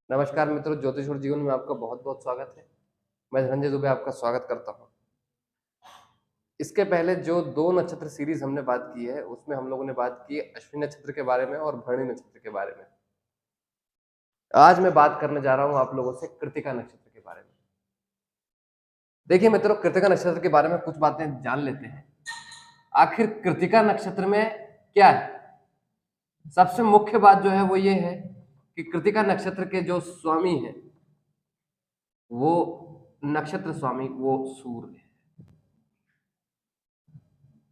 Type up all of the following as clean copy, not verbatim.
नमस्कार मित्रों, ज्योतिष और जीवन में आपका बहुत बहुत स्वागत है। मैं धनंजय दुबे आपका स्वागत करता हूं। इसके पहले जो दो नक्षत्र सीरीज हमने बात की है उसमें हम लोगों ने बात की अश्विनी नक्षत्र के बारे में और भरणी नक्षत्र के बारे में। आज मैं बात करने जा रहा हूं आप लोगों से कृत्तिका नक्षत्र के बारे में। देखिए मित्रों, कृत्तिका नक्षत्र के बारे में कुछ बातें जान लेते हैं। आखिर कृत्तिका नक्षत्र में क्या है? सबसे मुख्य बात जो है वो ये है कि कृत्तिका नक्षत्र के जो स्वामी है वो नक्षत्र स्वामी वो सूर्य है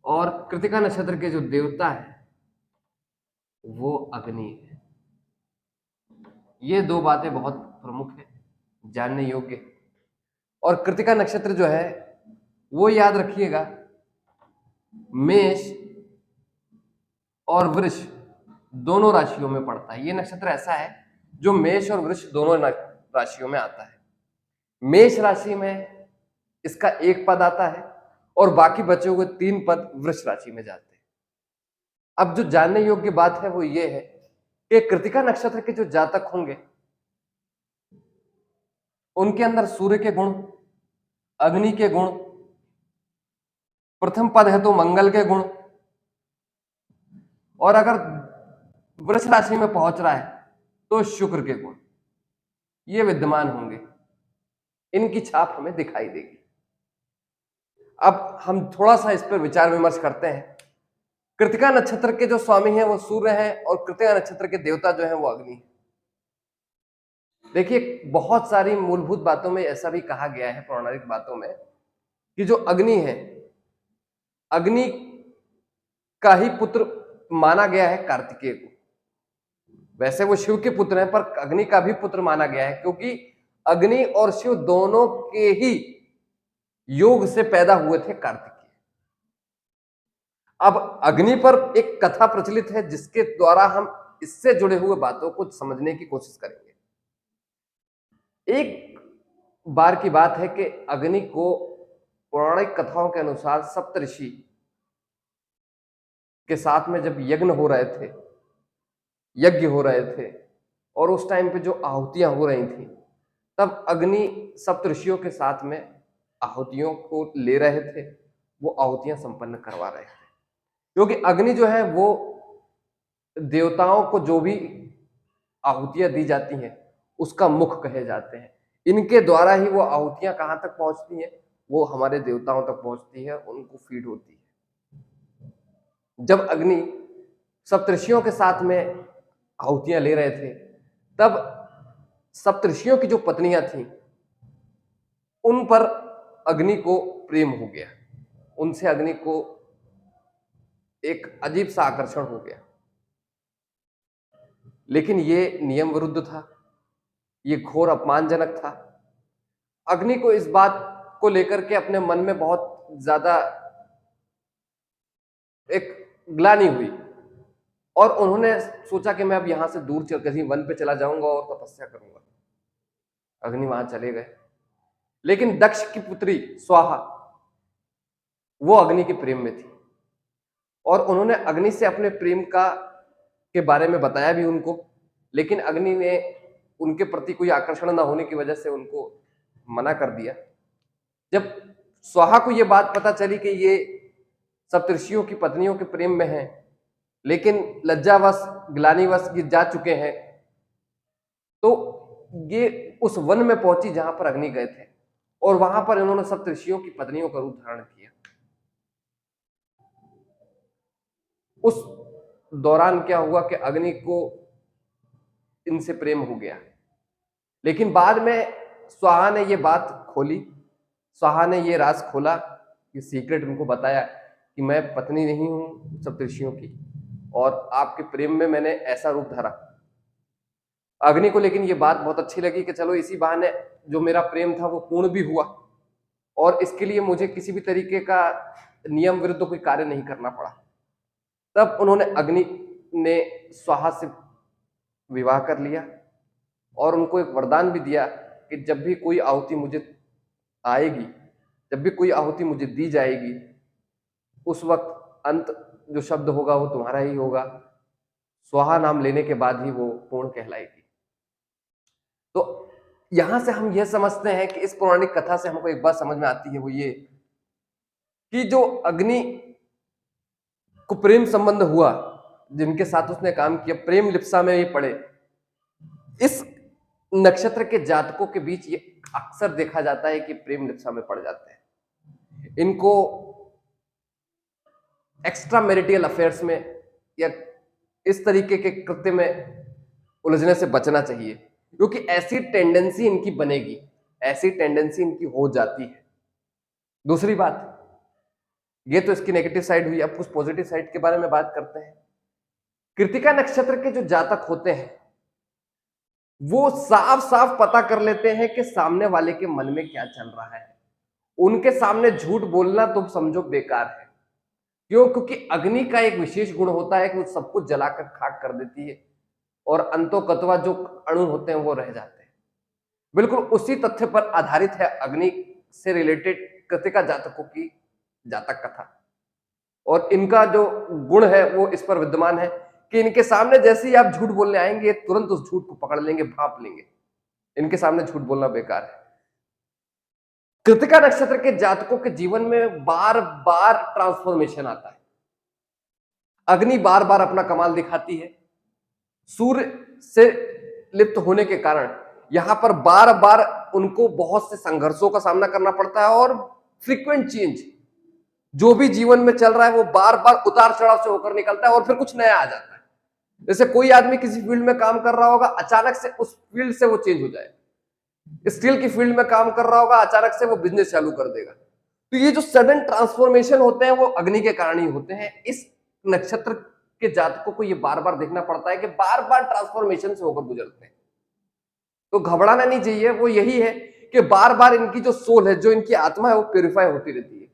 और कृत्तिका नक्षत्र के जो देवता है वो अग्नि है। ये दो बातें बहुत प्रमुख है, जानने योग्य है। और कृत्तिका नक्षत्र जो है वो याद रखिएगा, मेष और वृष दोनों राशियों में पड़ता है। ये नक्षत्र ऐसा है जो मेष और वृष दोनों राशियों में आता है। मेष राशि में इसका एक पद आता है और बाकी बचे हुए 3 पद वृष राशि में जाते हैं। अब जो जानने योग्य बात है वो ये है कि कृत्तिका नक्षत्र के जो जातक होंगे उनके अंदर सूर्य के गुण, अग्नि के गुण, प्रथम पद है तो मंगल के गुण, और अगर वृष राशि में पहुंच रहा है तो शुक्र के गुण ये विद्यमान होंगे। इनकी छाप हमें दिखाई देगी। अब हम थोड़ा सा इस पर विचार विमर्श करते हैं। कृत्तिका नक्षत्र के जो स्वामी हैं वो सूर्य हैं और कृत्तिका नक्षत्र के देवता जो हैं वो अग्नि है। देखिए, बहुत सारी मूलभूत बातों में ऐसा भी कहा गया है, पौराणिक बातों में, कि जो अग्नि है, अग्नि का ही पुत्र माना गया है कार्तिकेय को। वैसे वो शिव के पुत्र हैं पर अग्नि का भी पुत्र माना गया है, क्योंकि अग्नि और शिव दोनों के ही योग से पैदा हुए थे कार्तिकेय। अब अग्नि पर एक कथा प्रचलित है जिसके द्वारा हम इससे जुड़े हुए बातों को समझने की कोशिश करेंगे। एक बार की बात है कि अग्नि को पौराणिक कथाओं के अनुसार सप्तऋषि के साथ में जब यज्ञ हो रहे थे और उस टाइम पे जो आहुतियां हो रही थी, तब अग्नि सप्तऋषियों के साथ में आहुतियों को ले रहे थे, वो आहुतियां संपन्न करवा रहे थे। क्योंकि अग्नि जो है वो देवताओं को जो भी आहुतियां दी जाती हैं उसका मुख कहे जाते हैं। इनके द्वारा ही वो आहुतियां कहां तक पहुंचती हैं, वो हमारे देवताओं तक पहुंचती है, उनको फीड होती है। जब अग्नि सप्तऋषियों के साथ में आहुतियां ले रहे थे, तब सप्तऋषियों की जो पत्नियां थीं उन पर अग्नि को प्रेम हो गया, उनसे अग्नि को एक अजीब सा आकर्षण हो गया। लेकिन ये नियम विरुद्ध था, ये घोर अपमानजनक था। अग्नि को इस बात को लेकर के अपने मन में बहुत ज्यादा एक ग्लानि हुई और उन्होंने सोचा कि मैं अब यहां से दूर चल कहीं वन पे चला जाऊंगा और तपस्या करूंगा। अग्नि वहां चले गए, लेकिन दक्ष की पुत्री स्वाहा वो अग्नि के प्रेम में थी और उन्होंने अग्नि से अपने प्रेम के बारे में बताया भी उनको, लेकिन अग्नि ने उनके प्रति कोई आकर्षण न होने की वजह से उनको मना कर दिया। जब स्वाहा को यह बात पता चली कि ये सप्तऋषियों की पत्नियों के प्रेम में है, लेकिन लज्जावश ग्लानिवश ये जा चुके हैं, तो ये उस वन में पहुंची जहां पर अग्नि गए थे और वहां पर इन्होंने सप्तऋषियों की पत्नियों का रूप धारण किया। उस दौरान क्या हुआ कि अग्नि को इनसे प्रेम हो गया, लेकिन बाद में स्वाहा ने ये बात खोली, स्वाहा ने ये राज खोला, ये सीक्रेट उनको बताया कि मैं पत्नी नहीं हूं सप्तऋषियों की और आपके प्रेम में मैंने ऐसा रूप धरा। अग्नि को लेकिन ये बात बहुत अच्छी लगी कि चलो इसी बहाने जो मेरा प्रेम था वो पूर्ण भी हुआ और इसके लिए मुझे किसी भी तरीके का नियम विरुद्ध कोई कार्य नहीं करना पड़ा। तब उन्होंने अग्नि ने स्वाहा से विवाह कर लिया और उनको एक वरदान भी दिया कि जब भी कोई आहुति मुझे आएगी, जब भी कोई आहुति मुझे दी जाएगी, उस वक्त अंत जो शब्द होगा वो तुम्हारा ही होगा। स्वाहा नाम लेने के बाद ही वो पूर्ण कहलाएगी। तो यहां से हम यह समझते हैं कि इस पौराणिक कथा से हमको एक बात समझ में आती है, वो ये कि जो अग्नि को प्रेम संबंध हुआ, जिनके साथ उसने काम किया, प्रेम लिप्सा में ये पड़े, इस नक्षत्र के जातकों के बीच ये अक्सर देखा जाता है कि प्रेम लिप्सा में पड़ जाते हैं। इनको एक्स्ट्रा मैरिटल अफेयर्स में या इस तरीके के कृत्य में उलझने से बचना चाहिए, क्योंकि ऐसी टेंडेंसी इनकी बनेगी, ऐसी टेंडेंसी इनकी हो जाती है। दूसरी बात, ये तो इसकी नेगेटिव साइड हुई। अब कुछ पॉजिटिव साइड के बारे में बात करते हैं। कृतिका नक्षत्र के जो जातक होते हैं वो साफ साफ पता कर लेते हैं कि सामने वाले के मन में क्या चल रहा है। उनके सामने झूठ बोलना तुम समझो बेकार है। क्यों? क्योंकि अग्नि का एक विशेष गुण होता है कि वो सब कुछ जलाकर खाक कर देती है और अंतोकतवा जो अणु होते हैं वो रह जाते हैं। बिल्कुल उसी तथ्य पर आधारित है अग्नि से रिलेटेड कृतिका जातकों की जातक कथा, और इनका जो गुण है वो इस पर विद्यमान है कि इनके सामने जैसे ही आप झूठ बोलने आएंगे तुरंत उस झूठ को पकड़ लेंगे, भांप लेंगे। इनके सामने झूठ बोलना बेकार है। कृतिका नक्षत्र के जातकों के जीवन में बार बार ट्रांसफॉर्मेशन आता है। अग्नि बार बार अपना कमाल दिखाती है। सूर्य से लिप्त होने के कारण यहां पर बार बार उनको बहुत से संघर्षों का सामना करना पड़ता है और फ्रीक्वेंट चेंज, जो भी जीवन में चल रहा है वो बार बार उतार चढ़ाव से होकर निकलता है और फिर कुछ नया आ जाता है। जैसे कोई आदमी किसी फील्ड में काम कर रहा होगा, अचानक से उस फील्ड से वो चेंज हो जाए। स्टील की फील्ड में काम कर रहा होगा, अचानक से वो बिजनेस चालू कर देगा। तो ये जो सडन ट्रांसफॉर्मेशन होते हैं वो अग्नि के कारण ही होते हैं। इस नक्षत्र के जातकों को ये बार बार देखना पड़ता है कि बार बार ट्रांसफॉर्मेशन से होकर गुजरते हैं। तो घबराना नहीं चाहिए। वो यही है कि बार बार इनकी जो सोल है, जो इनकी आत्मा है, वो प्योरीफाई होती रहती है।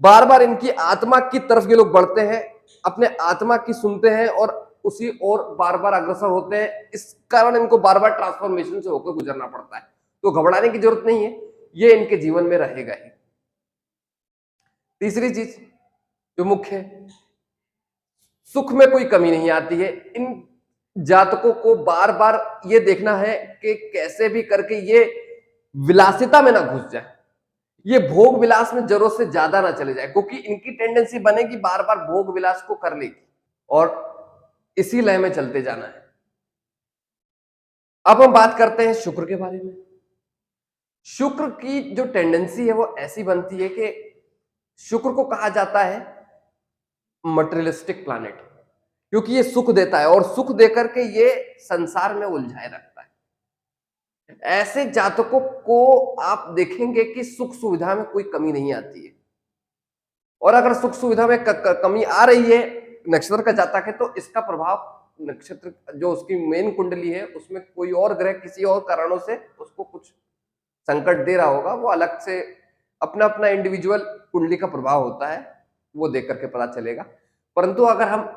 बार बार इनकी आत्मा की तरफ ये लोग बढ़ते हैं, अपने आत्मा की सुनते हैं और उसी और बार बार अग्रसर होते हैं। इस कारण इनको बार बार ट्रांसफॉर्मेशन से होकर गुजरना पड़ता है। तो घबराने की जरूरत नहीं है, ये इनके जीवन में रहेगा ही। तीसरी चीज जो मुख्य है, सुख में कोई कमी नहीं आती है। इन जातकों को बार बार ये देखना है कि कैसे भी करके ये विलासिता में ना घुस जाए, ये भोग विलास में जरूरत से ज्यादा ना चले जाए, क्योंकि इनकी टेंडेंसी बनेगी बार बार भोग विलास को कर लेगी और इसी लय में चलते जाना है। अब हम बात करते हैं शुक्र के बारे में। शुक्र की जो टेंडेंसी है वो ऐसी बनती है कि शुक्र को कहा जाता है मटेरियलिस्टिक प्लैनेट, क्योंकि ये सुख देता है और सुख देकर के ये संसार में उलझाए रखता है। ऐसे जातकों को आप देखेंगे कि सुख सुविधा में कोई कमी नहीं आती है, और अगर सुख सुविधा में कमी आ रही है नक्षत्र का जातक है तो इसका प्रभाव नक्षत्र जो उसकी मेन कुंडली है उसमें कोई और ग्रह किसी और कारणों से उसको कुछ संकट दे रहा होगा। वो अलग से अपना अपना इंडिविजुअल कुंडली का प्रभाव होता है, वो देख करके पता चलेगा। परंतु अगर हम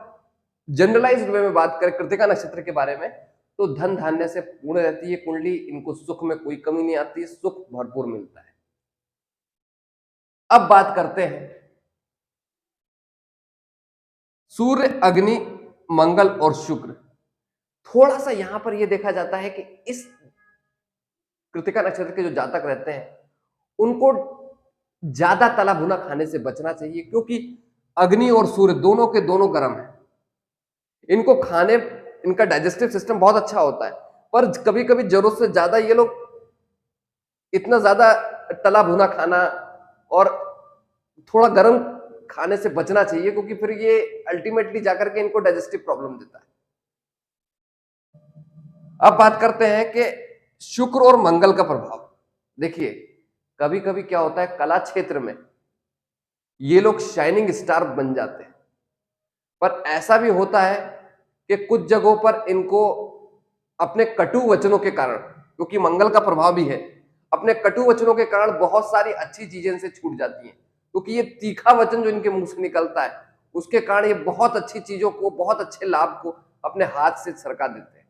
जनरलाइज्ड वे में बात करें कृतिका नक्षत्र के बारे में तो धन धान्य से पूर्ण रहती है कुंडली। इनको सुख में कोई कमी नहीं आती, सुख भरपूर मिलता है। अब बात करते हैं सूर्य, अग्नि, मंगल और शुक्र। थोड़ा सा यहां पर यह देखा जाता है कि इस कृतिका नक्षत्र के जो जातक रहते हैं उनको ज्यादा तला भुना खाने से बचना चाहिए, क्योंकि अग्नि और सूर्य दोनों के दोनों गर्म है। इनको खाने, इनका डाइजेस्टिव सिस्टम बहुत अच्छा होता है, पर कभी कभी जरूरत से ज्यादा ये लोग इतना ज्यादा तला भुना खाना और थोड़ा गर्म खाने से बचना चाहिए, क्योंकि फिर ये अल्टीमेटली जाकर के इनको डाइजेस्टिव प्रॉब्लम देता है। अब बात करते हैं कि शुक्र और मंगल का प्रभाव। देखिए कभी कभी क्या होता है, कला क्षेत्र में ये लोग शाइनिंग स्टार बन जाते हैं, पर ऐसा भी होता है कि कुछ जगहों पर इनको अपने कटु वचनों के कारण, क्योंकि मंगल का प्रभाव भी है, अपने कटु वचनों के कारण बहुत सारी अच्छी चीजें इनसे छूट जाती हैं। क्योंकि ये तीखा वचन जो इनके मुंह से निकलता है उसके कारण ये बहुत अच्छी चीजों को, बहुत अच्छे लाभ को अपने हाथ से सरका देते हैं।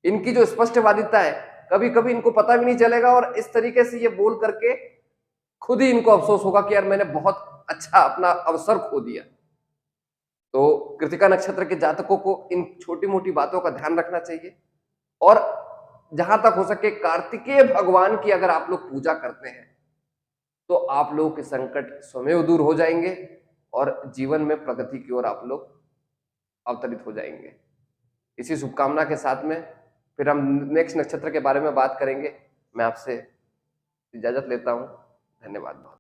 इनकी जो स्पष्टवादिता है, कभी कभी इनको पता भी नहीं चलेगा और इस तरीके से ये बोल करके खुद ही इनको अफसोस होगा कि यार मैंने बहुत अच्छा अपना अवसर खो दिया। तो कृतिका नक्षत्र के जातकों को इन छोटी मोटी बातों का ध्यान रखना चाहिए और जहां तक हो सके कार्तिकेय भगवान की अगर आप लोग पूजा करते हैं तो आप लोगों के संकट स्वमेव दूर हो जाएंगे और जीवन में प्रगति की ओर आप लोग अवतरित हो जाएंगे। इसी शुभकामना के साथ में फिर हम नेक्स्ट नक्षत्र के बारे में बात करेंगे। मैं आपसे इजाजत लेता हूं। धन्यवाद।